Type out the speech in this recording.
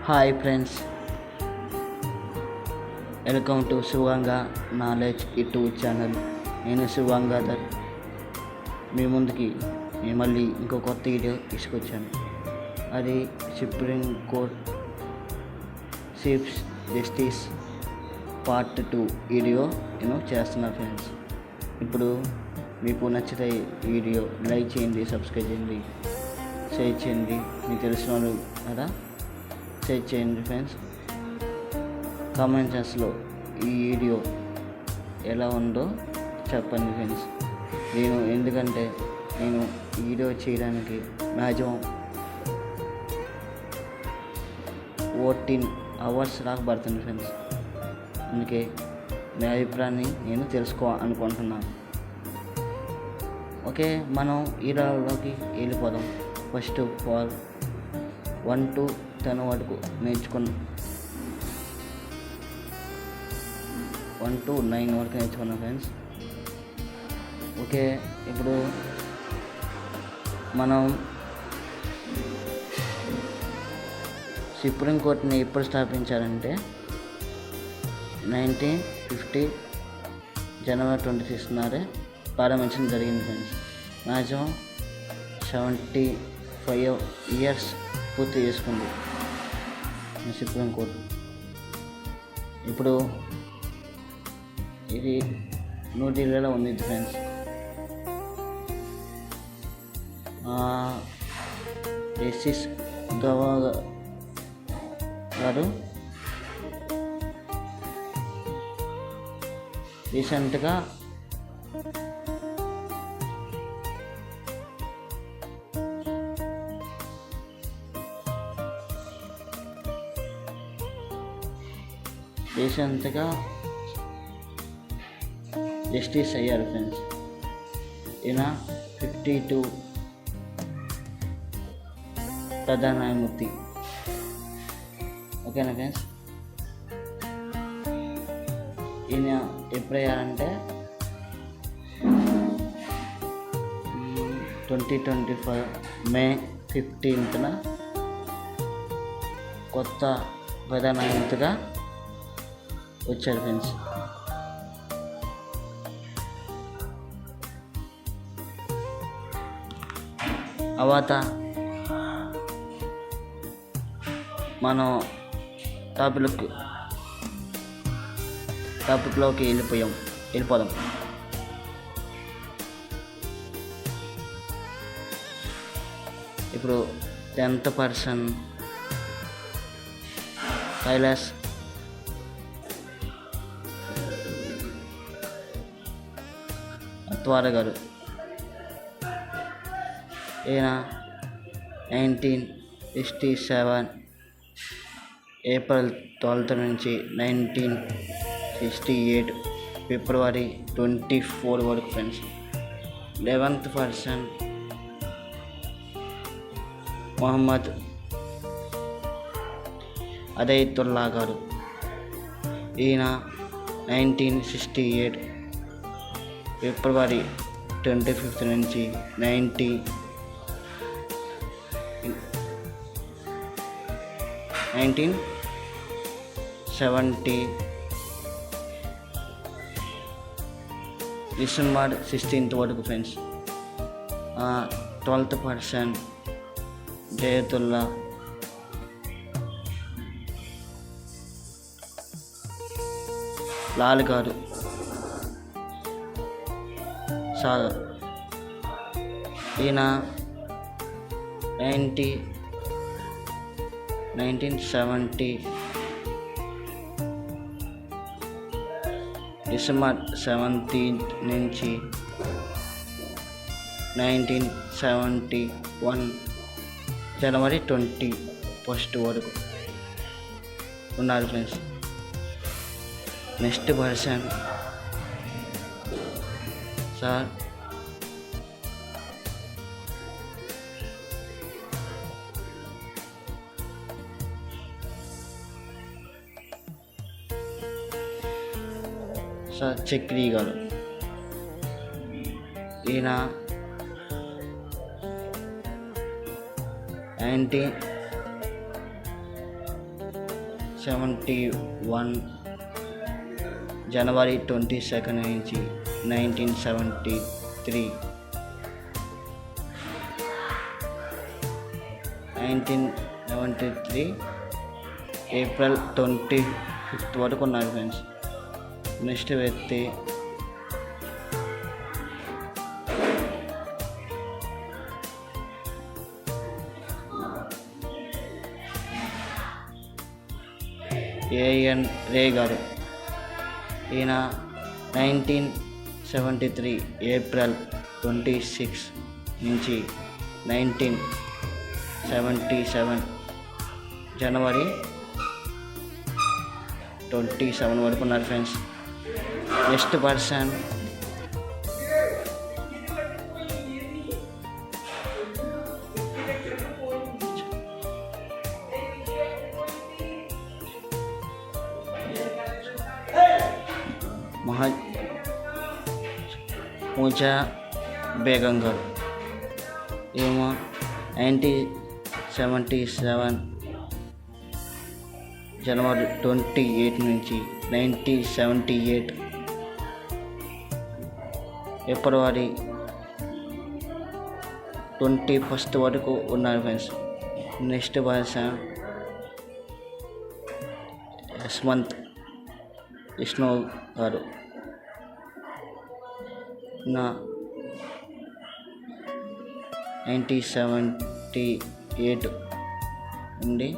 Hi friends, welcome to Shivanga knowledge YouTube channel. నేను శివంగాధర్ మీ ముందుకి మళ్ళీ ఇంకో కొత్త వీడియో తీసుకొచ్చాను. అది supreme court chief justice part 2 video నేను చేస్తున్నా ఫ్రెండ్స్. ఇప్పుడు మీకు నచ్చితే ఈ వీడియో లైక్ చేయండి, సబ్స్క్రైబ్ చేయండి, షేర్ చేయండి. మీకు తెలిసిన వాళ్ళు కదా షేర్ చేయండి ఫ్రెండ్స్. కామెంట్ సెక్షన్లో ఈ వీడియో ఎలా ఉందో చెప్పండి ఫ్రెండ్స్. ఎందుకంటే నేను ఈ వీడియో చేయడానికి మ్యాక్సిమం 14 hours దాకా పడుతుంది ఫ్రెండ్స్. అందుకే మీ అభిప్రాయాన్ని నేను అనుకుంటున్నాను. ఓకే, మనం వీడియోలోకి వెళ్ళిపోదాం. ఫస్ట్ ఆఫ్ ఆల్ 1 to 10 వరకు నేర్చుకున్నాం. 1 to 9 వరకు నేర్చుకున్నాం ఫ్రెండ్స్. ఓకే, ఇప్పుడు మనం సుప్రీంకోర్టుని ఎప్పుడు స్థాపించారంటే 1950 January 26 నాడే ప్రారంభించడం జరిగింది ఫ్రెండ్స్. మ్యాక్సిమం 75 years పూర్తి చేసుకుంది సుప్రీంకోర్టు. ఇప్పుడు ఇది న్యూఢిల్లీలో ఉంది ఫ్రెండ్స్. జస్టిస్ గవాయ్ గారు రీసెంట్గా జస్టిస్ అయ్యారు ఫ్రెండ్స్. ఈయన 52 ప్రధాన న్యాయమూర్తి. ఓకేనా ఫ్రెండ్స్. ఈయన ఎప్పుడయ్యారంటే 2025 May 15th కొత్త ప్రధాన న్యాయమూర్తిగా వచ్చారు ఫ్రెండ్స్. తర్వాత మనం టాపిక్లోకి వెళ్ళిపోదాం. ఇప్పుడు 10th person కైలాస్ అత్వార గారు. ఈయన 1967 April 12 నుంచి 1968 February 24 వరకు ఫ్రెండ్స్. 11th person మొహమ్మద్ అదైతుల్లా గారు. ఈయన 1968 February 25 నుంచి 1970 December 16 వరకు ఫ్రెండ్స్. 12th person జయతుల్లా లాల్ గారు సాగర్. ఈయన 1970 December 17 నుంచి 1971 January 21 వరకు ఉన్నారు friends. Next person sir Chakri గారు. ఈయన 19 1971 జనవరి 22 నుంచి 1973 ఏప్రిల్ 25 వరకు ఉన్నారు ఫ్రెండ్స్. నెక్స్ట్ వ్యక్తి ఏఎన్ రే గారు. ఈయన 1973 ఏప్రిల్ 26 నుంచి 1977 జనవరి 27 వరకు ఉన్నారు ఫ్రెండ్స్. నెక్స్ట్ పర్సన్ పూజా బేగం గారు. ఏమో 1977 జనవరి 28 నుంచి 1978 ఫిబ్రవరి 21 వరకు ఉన్నారు friends. Next person Yashwant Vishnu గారు. 1978 నుండి